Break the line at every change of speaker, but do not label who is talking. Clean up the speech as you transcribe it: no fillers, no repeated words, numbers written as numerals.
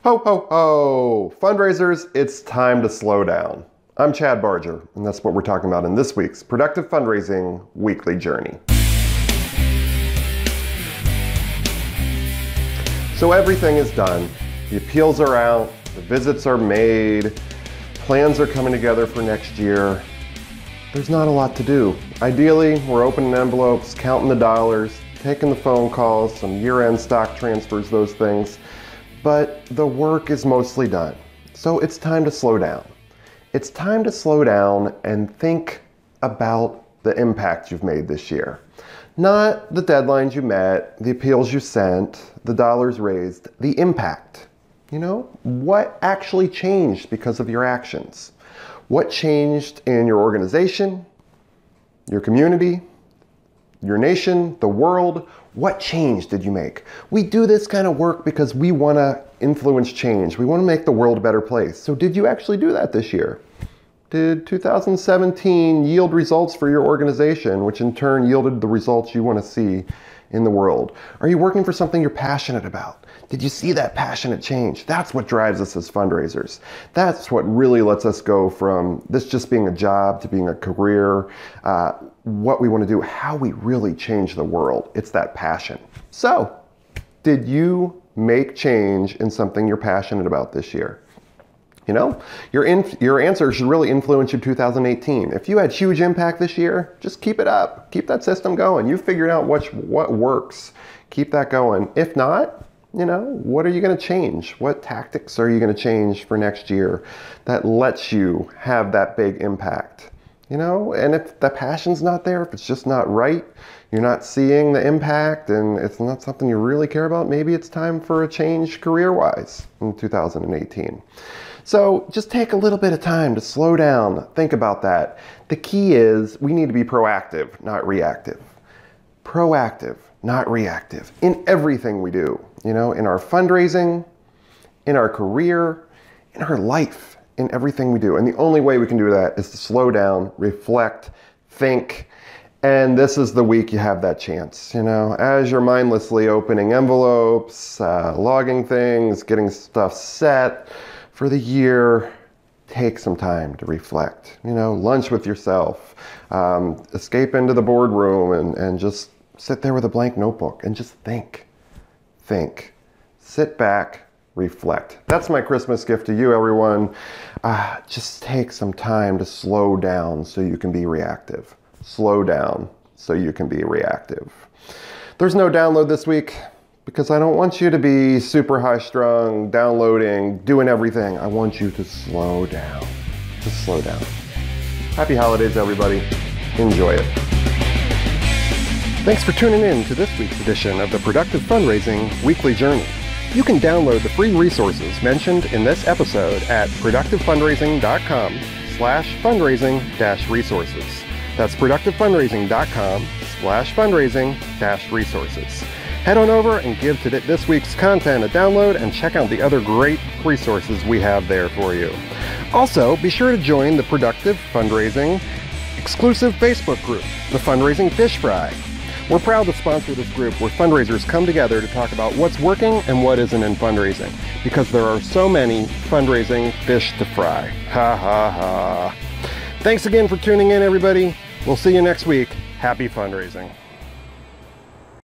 Ho, ho, ho! Fundraisers, it's time to slow down. I'm Chad Barger, and that's what we're talking about in this week's Productive Fundraising Weekly Journey. So everything is done. The appeals are out, the visits are made, plans are coming together for next year. There's not a lot to do. Ideally, we're opening envelopes, counting the dollars, taking the phone calls, some year-end stock transfers, those things. But the work is mostly done. So it's time to slow down. It's time to slow down and think about the impact you've made this year. Not the deadlines you met, the appeals you sent, the dollars raised, the impact. You know, what actually changed because of your actions? What changed in your organization, your community, your nation, the world? What change did you make? We do this kind of work because we want to influence change. We want to make the world a better place. So did you actually do that this year? Did 2017 yield results for your organization, which in turn yielded the results you want to see in the world? Are you working for something you're passionate about? Did you see that passionate change? That's what drives us as fundraisers. That's what really lets us go from this just being a job to being a career, what we want to do, how we really change the world. It's that passion. So, did you make change in something you're passionate about this year? You know, your answer should really influence your 2018. If you had huge impact this year, just keep it up. Keep that system going. You figured out what works. Keep that going. If not, you know, what are you going to change? What tactics are you going to change for next year that lets you have that big impact? You know, and if the passion's not there, if it's just not right, you're not seeing the impact and it's not something you really care about, maybe it's time for a change career-wise in 2018. So just take a little bit of time to slow down, think about that. The key is we need to be proactive, not reactive. Proactive, not reactive in everything we do, you know, in our fundraising, in our career, in our life. In everything we do. And the only way we can do that is to slow down, reflect, think, and this is the week you have that chance. You know, as you're mindlessly opening envelopes, logging things, getting stuff set for the year, take some time to reflect. You know, lunch with yourself, escape into the boardroom and just sit there with a blank notebook and just think. Sit back, reflect. That's my Christmas gift to you, everyone. Just take some time to slow down so you can be reactive. Slow down so you can be reactive. There's no download this week because I don't want you to be super high-strung, downloading, doing everything. I want you to slow down. Just slow down. Happy holidays, everybody. Enjoy it. Thanks for tuning in to this week's edition of the Productive Fundraising Weekly Journey. You can download the free resources mentioned in this episode at productivefundraising.com/fundraising-resources. That's productivefundraising.com/fundraising-resources. Head on over and give to this week's content a download and check out the other great resources we have there for you. Also, be sure to join the Productive Fundraising exclusive Facebook group, the Fundraising Fish Fry. We're proud to sponsor this group where fundraisers come together to talk about what's working and what isn't in fundraising, because there are so many fundraising fish to fry. Ha ha ha. Thanks again for tuning in, everybody. We'll see you next week. Happy fundraising.